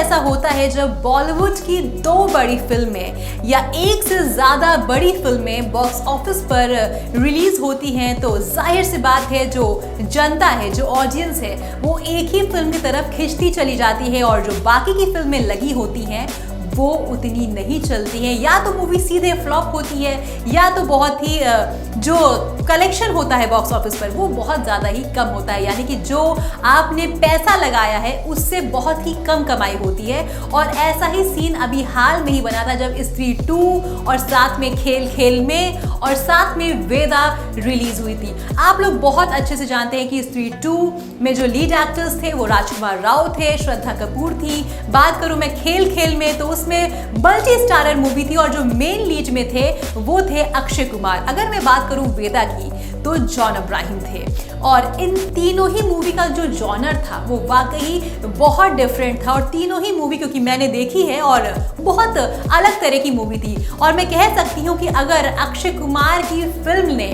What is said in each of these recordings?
ऐसा होता है जब बॉलीवुड की 2 बड़ी फिल्में या एक से ज़्यादा बड़ी फिल्में बॉक्स ऑफिस पर रिलीज होती हैं, तो जाहिर सी बात है जो जनता है, जो ऑडियंस है, वो एक ही फिल्म की तरफ खिंचती चली जाती है और जो बाकी की फिल्में लगी होती हैं वो उतनी नहीं चलती हैं। या तो मूवी सीधे फ्लॉप होती है या तो बहुत ही जो कलेक्शन होता है बॉक्स ऑफिस पर वो बहुत ज़्यादा ही कम होता है, यानी कि जो आपने पैसा लगाया है उससे बहुत ही कम कमाई होती है। और ऐसा ही सीन अभी हाल में ही बना था जब स्त्री 2 और साथ में खेल खेल में और साथ में वेदा रिलीज हुई थी। आप लोग बहुत अच्छे से जानते हैं कि स्त्री 2 में जो लीड एक्टर्स थे वो राजकुमार राव थे, श्रद्धा कपूर थी। बात करूं मैं खेल खेल में तो उसमें मल्टी स्टारर मूवी थी और जो मेन लीड में थे वो थे अक्षय कुमार। अगर मैं बात करूं वेदा की तो जॉन अब्राहिम थे। और इन तीनों ही मूवी का जो जॉनर था वो वाकई बहुत डिफरेंट था और तीनों ही मूवी क्योंकि मैंने देखी है और बहुत अलग तरह की मूवी थी। और मैं कह सकती हूँ कि अगर अक्षय कुमार की फिल्म ने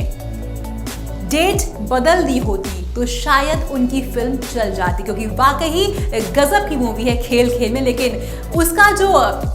डेट बदल दी होती तो शायद उनकी फिल्म चल जाती, क्योंकि वाकई गजब की मूवी है खेल खेल में। लेकिन उसका जो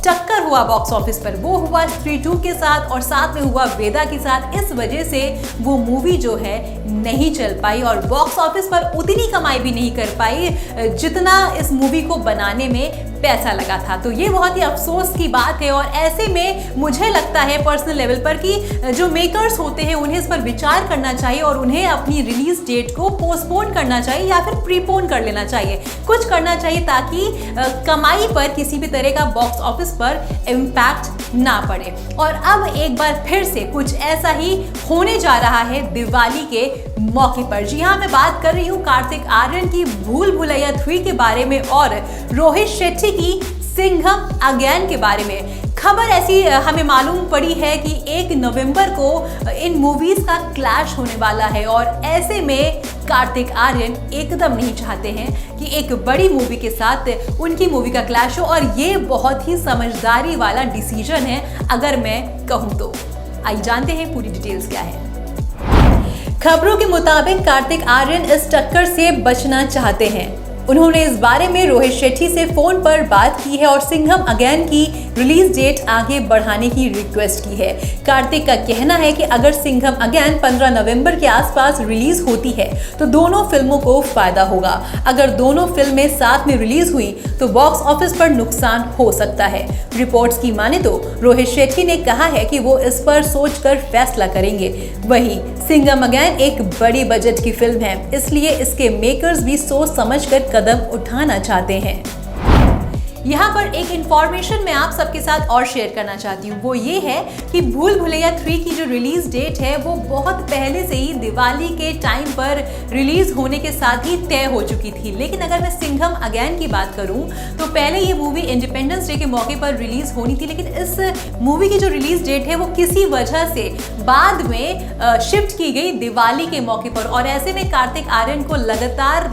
टक्कर हुआ बॉक्स ऑफिस पर वो हुआ स्त्री 2 के साथ और साथ में हुआ वेदा के साथ। इस वजह से वो मूवी जो है नहीं चल पाई और बॉक्स ऑफिस पर उतनी कमाई भी नहीं कर पाई जितना इस मूवी को बनाने में पैसा लगा था। तो ये बहुत ही अफसोस की बात है और ऐसे में मुझे लगता है पर्सनल लेवल पर कि जो मेकर्स होते हैं उन्हें इस पर विचार करना चाहिए और उन्हें अपनी रिलीज डेट को पोस्टपोन करना चाहिए या फिर प्रीपोन कर लेना चाहिए, कुछ करना चाहिए ताकि कमाई पर किसी भी तरह का बॉक्स ऑफिस पर इम्पैक्ट ना पड़े। और अब एक बार फिर से कुछ ऐसा ही होने जा रहा है दिवाली के मौके पर। जी हाँ, मैं बात कर रही हूँ कार्तिक आर्यन की भूल भुलैया 3 के बारे में और रोहित शेट्टी की सिंघम अगेन के बारे में। खबर ऐसी हमें मालूम पड़ी है कि 1 नवंबर को इन मूवीज का क्लैश होने वाला है और ऐसे में कार्तिक आर्यन एकदम नहीं चाहते हैं कि एक बड़ी मूवी के साथ उनकी मूवी का क्लैश हो और ये बहुत ही समझदारी वाला डिसीजन है अगर मैं कहूँ तो। आइए जानते हैं पूरी डिटेल्स क्या है। खबरों के मुताबिक कार्तिक आर्यन इस टक्कर से बचना चाहते हैं। उन्होंने इस बारे में रोहित शेट्टी से फोन पर बात की है और सिंघम अगेन की रिलीज डेट आगे बढ़ाने की रिक्वेस्ट की है। कार्तिक का कहना है कि अगर सिंघम अगेन 15 नवंबर के आसपास रिलीज होती है तो दोनों फिल्मों को फायदा होगा। अगर दोनों फिल्में साथ में रिलीज हुई तो बॉक्स ऑफिस पर नुकसान हो सकता है। रिपोर्ट्स की माने तो रोहित शेट्टी ने कहा है कि वो इस पर सोचकर फैसला करेंगे। वहीं सिंघम अगेन एक बड़ी बजट की फिल्म है, इसलिए इसके मेकर्स भी सोच समझकर कदम उठाना चाहते हैं। यहाँ पर एक इंफॉर्मेशन मैं आप सबके साथ और शेयर करना चाहती हूँ, वो ये है कि भूल भुलैया 3 की जो रिलीज डेट है वो बहुत पहले से ही दिवाली के टाइम पर रिलीज होने के साथ ही तय हो चुकी थी। लेकिन अगर मैं सिंघम अगेन की बात करूँ तो पहले ये मूवी इंडिपेंडेंस डे के मौके पर रिलीज होनी थी, लेकिन इस मूवी की जो रिलीज डेट है वो किसी वजह से बाद में शिफ्ट की गई दिवाली के मौके पर। और ऐसे में कार्तिक आर्यन को लगातार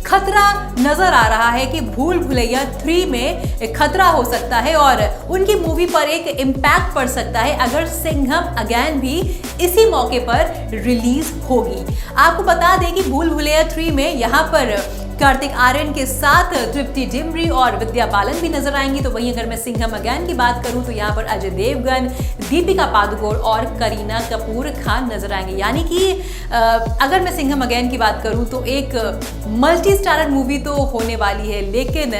खतरा नजर आ रहा है कि भूल भुलैया 3 में खतरा हो सकता है और उनकी मूवी पर एक इम्पैक्ट पड़ सकता है अगर सिंघम अगेन भी इसी मौके पर रिलीज होगी। आपको बता दें कि भूल भुलैया 3 में यहाँ पर कार्तिक आर्यन के साथ तृप्ति डिमरी और विद्या बालन भी नजर आएंगी। तो वहीं अगर मैं सिंघम अगेन की बात करूं तो यहाँ पर अजय देवगन, दीपिका पादुकोण और करीना कपूर खान नजर आएंगे। यानी कि अगर मैं सिंघम अगेन की बात करूं तो एक मल्टी स्टारर मूवी तो होने वाली है, लेकिन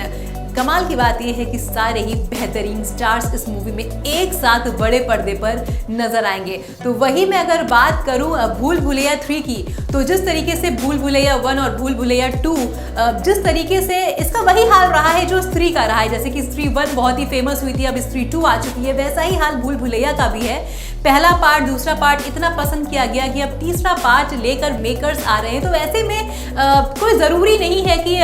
कमाल की बात यह है कि सारे ही बेहतरीन स्टार्स इस मूवी में एक साथ बड़े पर्दे पर नजर आएंगे। तो वही मैं अगर बात करूं भूल भुलैया 3 की तो जिस तरीके से भूल भुलैया 1 और भूल भुलैया 2 जिस तरीके से इसका वही हाल रहा है जो स्त्री का रहा है, जैसे कि स्त्री 1 बहुत ही फेमस हुई थी, अब स्त्री 2 आ चुकी है, वैसा ही हाल भूल भुलैया का भी है। पहला पार्ट दूसरा पार्ट इतना पसंद किया गया कि अब तीसरा पार्ट लेकर मेकर्स आ रहे हैं। तो ऐसे में कोई ज़रूरी नहीं है कि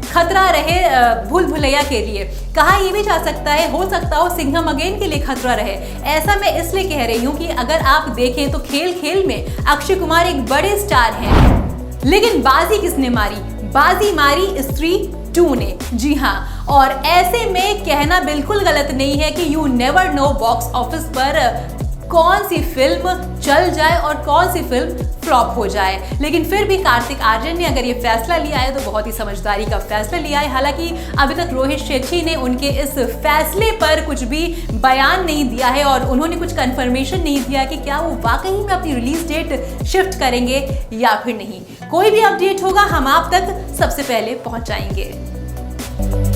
खतरा रहे भूल भुलैया के लिए, कहा ये भी जा सकता है, हो सकता हो सिंघम अगेन के लिए खतरा रहे। ऐसा मैं इसलिए कह रही हूँ कि अगर आप देखें तो खेल खेल में अक्षय कुमार एक बड़े स्टार हैं, लेकिन बाजी किसने मारी? बाजी मारी स्त्री 2 ने। जी हाँ, और ऐसे में कहना बिल्कुल गलत नहीं है कि you never know box office पर कौन सी फिल्म चल जाए और कौन सी फिल्म फ्लॉप हो जाए। लेकिन फिर भी कार्तिक आर्यन ने अगर ये फैसला लिया है तो बहुत ही समझदारी का फैसला लिया है। हालांकि अभी तक रोहित शेट्टी ने उनके इस फैसले पर कुछ भी बयान नहीं दिया है और उन्होंने कुछ कंफर्मेशन नहीं दिया कि क्या वो वाकई में अपनी रिलीज डेट शिफ्ट करेंगे या फिर नहीं। कोई भी अपडेट होगा हम आप तक सबसे पहले पहुंचाएंगे।